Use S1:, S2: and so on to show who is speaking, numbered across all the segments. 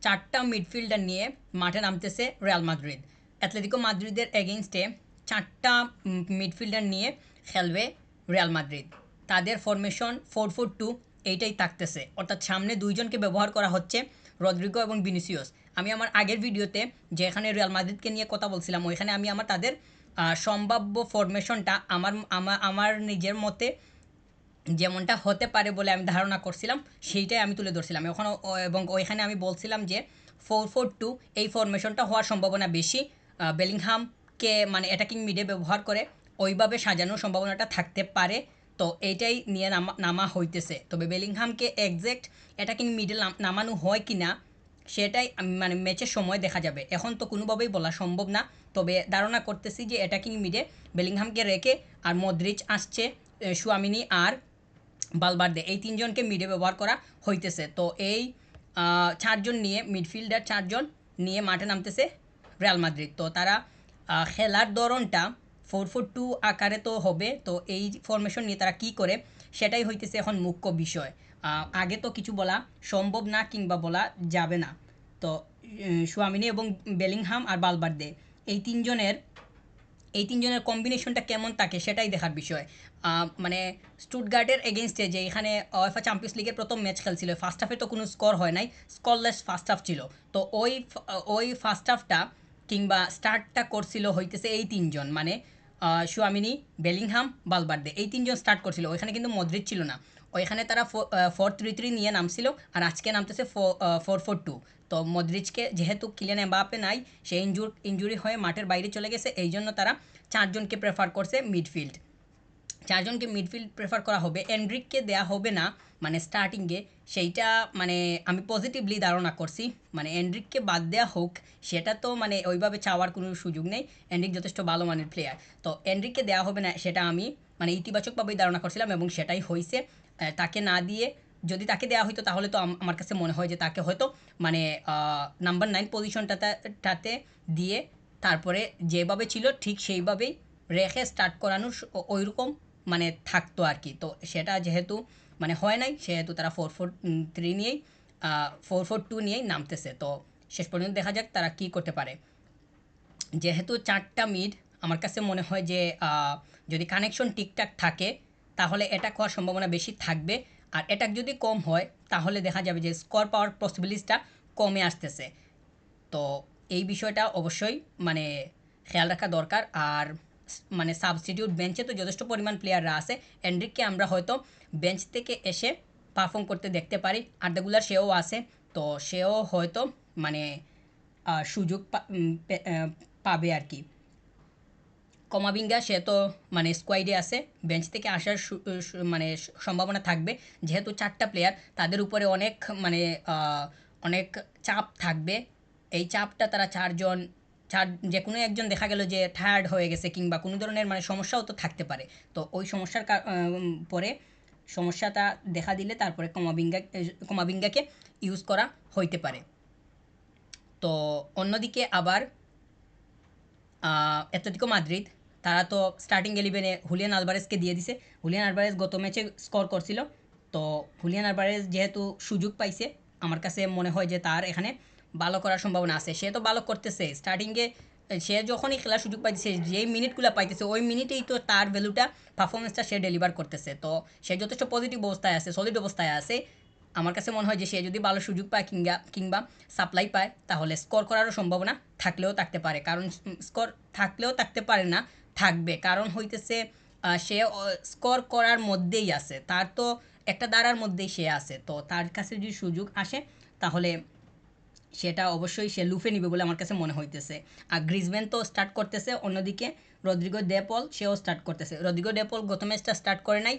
S1: 4টা মিডফিল্ডার নিয়ে মাঠে নামতেছে রিয়াল মাদ্রিদ। অ্যাটলেটিকো মাদ্রিদের এগেইনস্টে 4টা মিডফিল্ডার নিয়ে খেলবে রিয়াল মাদ্রিদ। তাদের ফরমেশন 4-4-2 এইটাই থাকতেছে, অর্থাৎ সামনে দুইজনকে ব্যবহার করা হচ্ছে, রদ্রিগো এবং ভিনিসিয়াস। আমি আমার আগের ভিডিওতে যেখানে রিয়াল মাদ্রিদকে নিয়ে কথা বলছিলাম ওইখানে আমি আমার তাদের সম্ভাব্য ফরমেশনটা আমার নিজের মতে যেমনটা হতে পারে বলে আমি ধারণা করছিলাম সেইটাই আমি তুলে ধরছিলাম এখন, এবং ওইখানে আমি বলছিলাম যে 4-4-2 এই ফরমেশনটা হওয়ার সম্ভাবনা বেশি। বেলিংহামকে মানে অ্যাটাকিং মিডে ব্যবহার করে ওইভাবে সাজানোর সম্ভাবনাটা থাকতে পারে। তো এইটাই নিয়ে নামা হইতেছে, তবে বেলিংহামকে একজ্যাক্ট অ্যাটাকিং মিডে নামানো হয় কি না সেটাই মানে ম্যাচের সময় দেখা যাবে, এখন তো কোনোভাবেই বলা সম্ভব না। তবে ধারণা করতেছি যে অ্যাটাকিং মিডে বেলিংহামকে রেখে আর মদ্রিচ আসছে, সুয়ামিনি আর বালবার্দে এই তিনজনকে মিডে ব্যবহার করা হইতেছে। তো এই চারজন নিয়ে মিডফিল্ডার চারজন নিয়ে মাঠে নামতেছে রিয়াল মাদ্রিদ। তো তারা খেলার ধরনটা 4-4-2 আকারে তো হবে, তো এই ফরমেশন নিয়ে তারা কী করে সেটাই হইতেছে এখন মুখ্য বিষয়। আগে তো কিছু বলা সম্ভব না কিংবা বলা যাবে না। তো সুয়ামিনি এবং বেলিংহাম আর বালবার্দে এই তিনজনের এই তিনজনের কম্বিনেশনটা কেমন থাকে সেটাই দেখার বিষয়। মানে স্টুটগার্টের এগেনস্টে যে এখানে ওয়েফা চ্যাম্পিয়ন্স লিগের প্রথম ম্যাচ খেলছিল, ফার্স্ট হাফে তো কোনো স্কোর হয় নাই, স্কোরলেস ফার্স্ট হাফ ছিল। তো ওই ফার্স্ট হাফটা কিংবা স্টার্টটা করছিল হইতেছে এই তিনজন, মানে সুয়ামিনি, বেলিংহাম, বালবার্দে এই তিনজন স্টার্ট করছিল, ওইখানে কিন্তু মদ্রিচ ছিল না। ওইখানে তারা 4-3-3 নিয়ে নামছিল, আর আজকে নামতেছে 4-4-2। তো মদ্রিচকে যেহেতু কিলিয়ান এমবাপ্পে নাই, সে ইনজুরি হয়ে মাঠের বাইরে চলে গেছে, এই জন্য তারা চারজনকে প্রেফার করছে মিডফিল্ড। চারজনকে মিডফিল্ড প্রেফার করা হবে, এন্ড্রিককে দেয়া হবে না মানে স্টার্টিংয়ে, সেইটা মানে আমি পজিটিভলি ধারণা করছি। মানে এন্ড্রিককে বাদ দেওয়া হোক সেটা তো মানে ওইভাবে চাওয়ার কোনো সুযোগ নেই, এন্ড্রিক যথেষ্ট ভালো মানের প্লেয়ার। তো এন্ড্রিককে দেওয়া হবে না সেটা আমি মানে ইতিবাচকভাবেই ধারণা করছিলাম এবং সেটাই হয়েছে। তাকে না দিয়ে যদি তাকে দেওয়া হইতো তাহলে তো আমার কাছে মনে হয় যে তাকে হয়তো মানে নাম্বার 9 পজিশনটাতে দিয়ে তারপরে যেভাবে ছিল ঠিক সেইভাবেই রেখে স্টার্ট করানোর ওইরকম মানে থাকতো আর কি। তো সেটা যেহেতু মানে হয় নাই সেহেতু তারা 4-4-3 নিয়েই 4-4-2 নিয়েই নামতেছে। তো শেষ পর্যন্ত দেখা যাক তারা কী করতে পারে। যেহেতু 4টা মিড আমার কাছে মনে হয় যে যদি কানেকশন ঠিকঠাক থাকে তাহলে অ্যাটাক হওয়ার সম্ভাবনা বেশি থাকবে, আর অ্যাটাক যদি কম হয় তাহলে দেখা যাবে যে স্কোর পাওয়ার পসিবিলিটিসটা কমে আসতেছে। তো এই বিষয়টা অবশ্যই মানে খেয়াল রাখা দরকার। আর মানে সাবস্টিটিউট বেঞ্চে তো যথেষ্ট পরিমাণ প্লেয়াররা আছে, এন্ড্রিককে আমরা হয়তো বেঞ্চ থেকে এসে পারফর্ম করতে দেখতে পারি, আর্দাগুলার সেও আছে, তো সেও হয়তো মানে সুযোগ পাবে আর কি। কমাবিঙ্গা সে তো মানে স্কোয়াডে আছে, বেঞ্চ থেকে আসার মানে সম্ভাবনা থাকবে। যেহেতু 4টা প্লেয়ার তাদের উপরে অনেক মানে অনেক চাপ থাকবে, এই চাপটা তারা চার যে কোনো একজন দেখা গেল যে টায়ার্ড হয়ে গেছে কিংবা কোনো ধরনের মানে সমস্যাও তো থাকতে পারে। তো ওই সমস্যার পরে সমস্যাটা দেখা দিলে তারপরে কমাবিঙ্গাকে ইউজ করা হইতে পারে। তো অন্যদিকে আবার অ্যাটলেটিকো মাদ্রিদ তারা তো স্টার্টিং 11-এ হুলিয়ান আলভারেজকে দিয়ে দিছে। হুলিয়ান আলভারেজ গত ম্যাচে স্কোর করছিল, তো হুলিয়ান আলভারেজ যেহেতু সুযোগ পাইছে আমার কাছে মনে হয় যে তার এখানে ভালো করার সম্ভাবনা আছে। সে তো ভালো করতেছে স্টার্টিংয়ে, সে যখনই খেলার সুযোগ পাইতেছে যেই মিনিটগুলো পাইতেছে ওই মিনিটেই তো তার ভ্যালুটা পারফরমেন্সটা সে ডেলিভার করতেছে। তো সে যথেষ্ট পজিটিভ অবস্থায় আছে, সলিড অবস্থায় আছে। আমার কাছে মনে হয় যে সে যদি ভালো সুযোগ পায় কিংবা সাপ্লাই পায় তাহলে স্কোর করারও সম্ভাবনা থাকলেও থাকতে পারে, কারণ স্কোর থাকলেও থাকতে পারে না, থাকবে, কারণ হইতেছে সে স্কোর করার মধ্যেই আছে, তার তো একটা দ্বারার মধ্যেই সে আছে। তো তার কাছে যদি সুযোগ আসে তাহলে সেটা অবশ্যই সে লুফে নিবে বলে আমার কাছে মনে হইতেছে। আর গ্রিজম্যান তো স্টার্ট করতেছে, অন্যদিকে রদ্রিগো দে পল সেও স্টার্ট করতেছে। রদ্রিগো দে পল গত ম্যাচটা স্টার্ট করে নাই,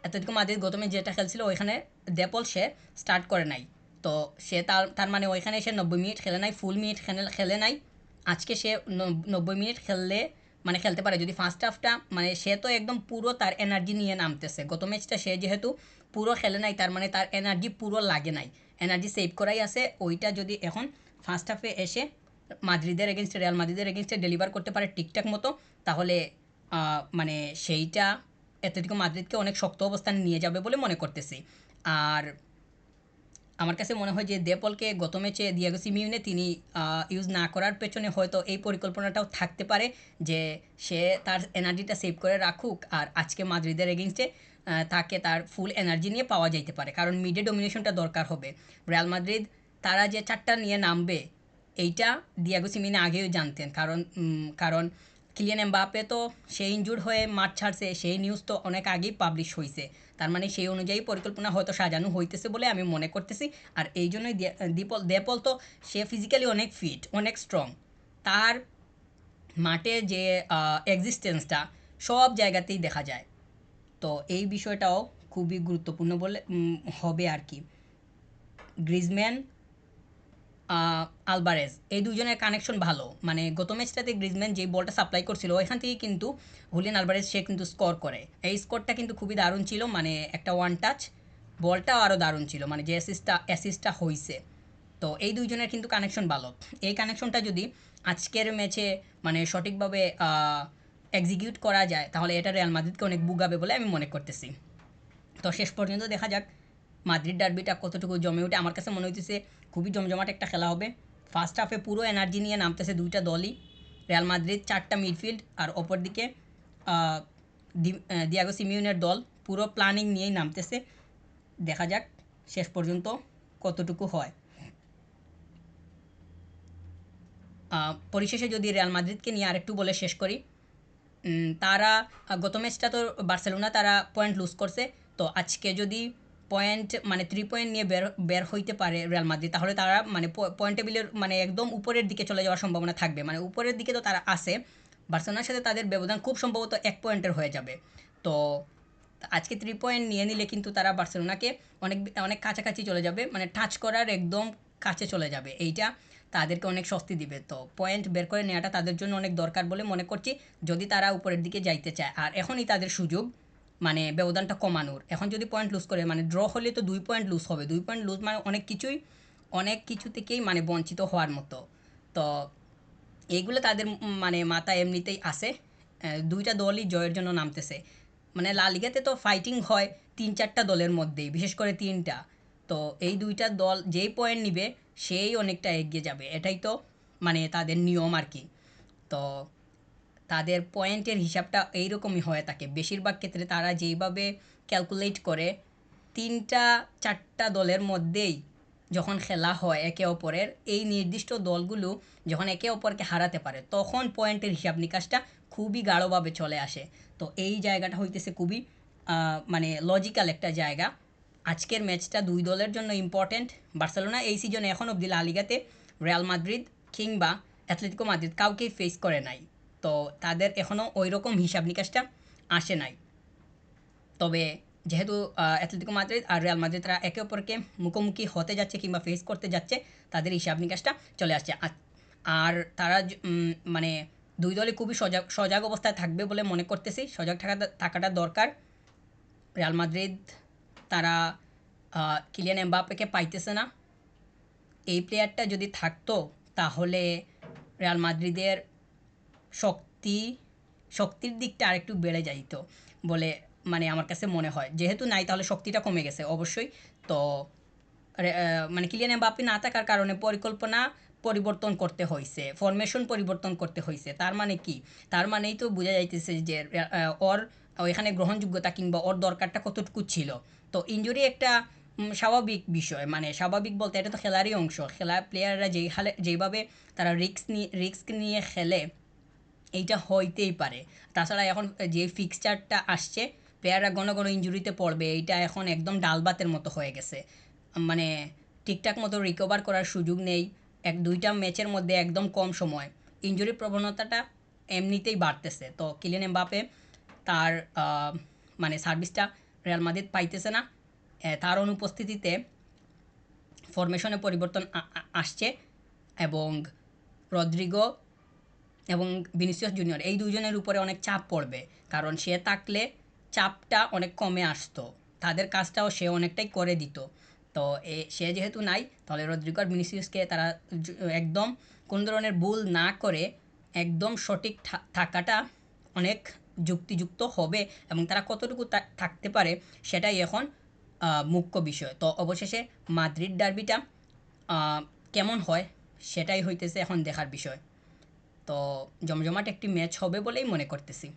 S1: অ্যাটলেটিকো মাদ্রিদ গত ম্যাচ যেটা খেলছিল ওইখানে দে পল সে স্টার্ট করে নাই। তো সে তার মানে ওইখানে সে 90 মিনিট খেলে নাই, ফুল মিনিট খেলে নাই। আজকে সে 90 মিনিট খেললে মানে খেলতে পারে যদি ফার্স্ট হাফটা মানে সে তো একদম পুরো তার এনার্জি নিয়ে নামতেছে। গত ম্যাচটা সে যেহেতু পুরো খেলে নাই তার মানে তার এনার্জি পুরো লাগে নাই, এনার্জি সেভ করাই আছে। ওইটা যদি এখন ফার্স্ট হাফে এসে রিয়াল মাদ্রিদের এগেনস্টে ডেলিভার করতে পারে ঠিকঠাক মতো তাহলে মানে সেইটা অ্যাটলেটিকো মাদ্রিদকে অনেক শক্ত অবস্থানে নিয়ে যাবে বলে মনে করতেছি। আর আমার কাছে মনে হয় যে দেপলকে গত ম্যাচে দিয়েগো সিমিওনে তিনি ইউজ না করার পেছনে হয়তো এই পরিকল্পনাটাও থাকতে পারে যে সে তার এনার্জিটা সেভ করে রাখুক, আর আজকে মাদ্রিদের এগেইনস্টে তাকে তার ফুল এনার্জি নিয়ে পাওয়া যাইতে পারে, কারণ মিডে ডমিনেশনটা দরকার হবে। রিয়াল মাদ্রিদ তারা যে চারটা নিয়ে নামবে এইটা দিয়েগো সিমিওনে আগেও জানতেন, কারণ কিলিয়ান এমবাপ্পে তো সে ইনজুর্ড হয়ে মাঠ ছাড়ছে, সেই নিউজ তো অনেক আগেই পাবলিশ হয়েছে। তার মানে সেই অনুযায়ী পরিকল্পনা হয়তো সাজানো হইতেছে বলে আমি মনে করতেছি। আর এই জন্যই দেপল তো সে ফিজিক্যালি অনেক ফিট, অনেক স্ট্রং। তার মাঠে যে এক্সিস্টেন্সটা সব জায়গাতেই দেখা যায়। তো এই বিষয়টাও খুবই গুরুত্বপূর্ণ বলে হবে আর কি। গ্রিজম্যান, আলবারেজ এই দুজনের কানেকশন ভালো, মানে গত ম্যাচটাতে গ্রিজম্যান যে বলটা সাপ্লাই করছিল ওইখান থেকে কিন্তু হুলিয়ান আলবারেজ সে কিন্তু স্কোর করে, এই স্কোরটা কিন্তু খুবই দারুণ ছিল, মানে একটা ওয়ান টাচ বলটাও আরও দারুণ ছিল, মানে যে অ্যাসিস্টটা হয়েছে। তো এই দুইজনের কিন্তু কানেকশন ভালো। এই কানেকশনটা যদি আজকের ম্যাচে মানে সঠিকভাবে এক্সিকিউট করা যায় তাহলে এটা রিয়াল মাদ্রিদকে অনেক বুগাবে বলে আমি মনে করতেছি। তো শেষ পর্যন্ত দেখা যাক মাদ্রিদ ডার্বিটা কতটুকু জমে ওঠে। আমার কাছে মনে হইতেছে খুবই জমজমাট একটা খেলা হবে। ফার্স্ট হাফে পুরো এনার্জি নিয়ে নামতেছে দুইটা দলই, রিয়াল মাদ্রিদ চারটা মিডফিল্ড আর অপরদিকে দিয়াগো সিমিওনের দল পুরো প্ল্যানিং নিয়েই নামতেছে। দেখা যাক শেষ পর্যন্ত কতটুকু হয়। পরিশেষে যদি রিয়াল মাদ্রিদকে নিয়ে আরেকটু বলে শেষ করি, তারা গত ম্যাচটা তো বার্সেলোনা তারা পয়েন্ট লুজ করছে। তো আজকে যদি পয়েন্ট মানে 3 পয়েন্ট নিয়ে বের হইতে পারে রিয়াল মাদ্রিদ, তাহলে তারা মানে পয়েন্ট টেবিলের মানে একদম উপরের দিকে চলে যাওয়ার সম্ভাবনা থাকবে, মানে উপরের দিকে তো তারা আসে। বার্সেলোনার সাথে তাদের ব্যবধান খুব সম্ভবত 1 পয়েন্টের হয়ে যাবে। তো আজকে 3 পয়েন্ট নিয়ে নিলে কিন্তু তারা বার্সেলোনাকে অনেক অনেক কাছাকাছি চলে যাবে, মানে টাচ করার একদম কাছে চলে যাবে। এইটা তাদেরকে অনেক স্বস্তি দিবে। তো পয়েন্ট বের করে নেওয়াটা তাদের জন্য অনেক দরকার বলে মনে করছি, যদি তারা উপরের দিকে যাইতে চায়। আর এখনই তাদের সুযোগ মানে ব্যবধানটা কমানোর। এখন যদি পয়েন্ট লুজ করে মানে ড্র হলে তো 2 পয়েন্ট লুজ হবে, 2 পয়েন্ট লুজ মানে অনেক কিছু থেকেই মানে বঞ্চিত হওয়ার মতো। তো এইগুলো তাদের মানে মাথায় এমনিতেই আসে। দুইটা দলই জয়ের জন্য নামতেছে, মানে লা লিগাতে তো ফাইটিং হয় 3-4টা দলের মধ্যেই, বিশেষ করে 3টা। তো এই দুইটা দল যেই পয়েন্ট নিবে সেই অনেকটা এগিয়ে যাবে, এটাই তো মানে তাদের নিয়ম আর কি। তো তাদের পয়েন্টের হিসাবটা এইরকমই হয়ে থাকে বেশিরভাগ ক্ষেত্রে। তারা যেইভাবে ক্যালকুলেট করে 3-4টা দলের মধ্যেই যখন খেলা হয় একে অপরের, এই নির্দিষ্ট দলগুলো যখন একে অপরকে হারাতে পারে তখন পয়েন্টের হিসাব নিকাশটা খুবই গাঢ়ভাবে চলে আসে। তো এই জায়গাটা হইতেছে খুবই মানে লজিক্যাল একটা জায়গা। আজকের ম্যাচটা দুই দলের জন্য ইম্পর্টেন্ট। বার্সেলোনা এই সিজনে এখন অবধি লা লিগাতে রিয়াল মাদ্রিদ কিংবা অ্যাথলেটিকো মাদ্রিদ কাউকেই ফেস করে নাই। তো তাদের এখনও ওই রকম হিসাব নিকাশটা আসে নাই। তবে যেহেতু অ্যাথলেটিকো মাদ্রিদ আর রিয়াল মাদ্রিদ তারা একে অপরকে মুখোমুখি হতে যাচ্ছে কিংবা ফেস করতে যাচ্ছে, তাদের হিসাব নিকাশটা চলে আসছে। আর তারা মানে দুই দলই খুবই সজাগ সজাগ অবস্থায় থাকবে বলে মনে করতেছি। সজাগ থাকাটা দরকার। রিয়াল মাদ্রিদ তারা কিলিয়ান এমবাপ্পেকে পাইতেছে না। এই প্লেয়ারটা যদি থাকতো তাহলে রিয়াল মাদ্রিদের শক্তি শক্তির দিকটা আরেকটু বেড়ে যাইত বলে মানে আমার কাছে মনে হয়। যেহেতু নাই তাহলে শক্তিটা কমে গেছে অবশ্যই। তো মানে কিলিয়ান এমবাপ্পে না থাকার কারণে পরিকল্পনা পরিবর্তন করতে হয়েছে, ফরমেশন পরিবর্তন করতে হয়েছে। তার মানে কি? তার মানেই তো বোঝা যাইতেছে যে ওর এখানে গ্রহণযোগ্যতা কিংবা ওর দরকারটা কতটুকু ছিল। তো ইনজুরি একটা স্বাভাবিক বিষয়, মানে স্বাভাবিক বলতে এটা তো খেলারই অংশ। প্লেয়াররা যেইভাবে তারা রিস্ক নিয়ে খেলে এইটা হইতেই পারে। তাছাড়া এখন যে ফিক্সচারটা আসছে প্লেয়াররা ঘন ঘন ইনজুরিতে পড়বে, এইটা এখন একদম ডালবাতের মতো হয়ে গেছে। মানে ঠিকঠাক মতো রিকভার করার সুযোগ নেই। 1-2টা ম্যাচের মধ্যে একদম কম সময় ইনজুরির প্রবণতাটা এমনিতেই বাড়তেছে। তো কিলিয়ান এমবাপ্পে তার মানে সার্ভিসটা রিয়াল মাদ্রিদ পাইতেছে না। তার অনুপস্থিতিতে ফরমেশনে পরিবর্তন আসছে এবং রদ্রিগো এবং ভিনিসিয়াস জুনিয়র এই দুজনের উপরে অনেক চাপ পড়বে, কারণ সে থাকলে চাপটা অনেক কমে আসতো, তাদের কাজটাও সে অনেকটাই করে দিত। তো সে যেহেতু নাই তাহলে রদ্রিগো আর ভিনিসিয়াসকে তারা একদম কোনো ধরনের ভুল না করে একদম সঠিক থাকাটা অনেক যুক্তিযুক্ত হবে, এবং তারা কতটুকু থাকতে পারে সেটাই এখন মুখ্য বিষয়। তো অবশেষে মাদ্রিদ ডার্বিটা কেমন হয় সেটাই হইতেছে এখন দেখার বিষয়। তো জমজমাট একটি ম্যাচ হবে বলেই মনে করতেছি।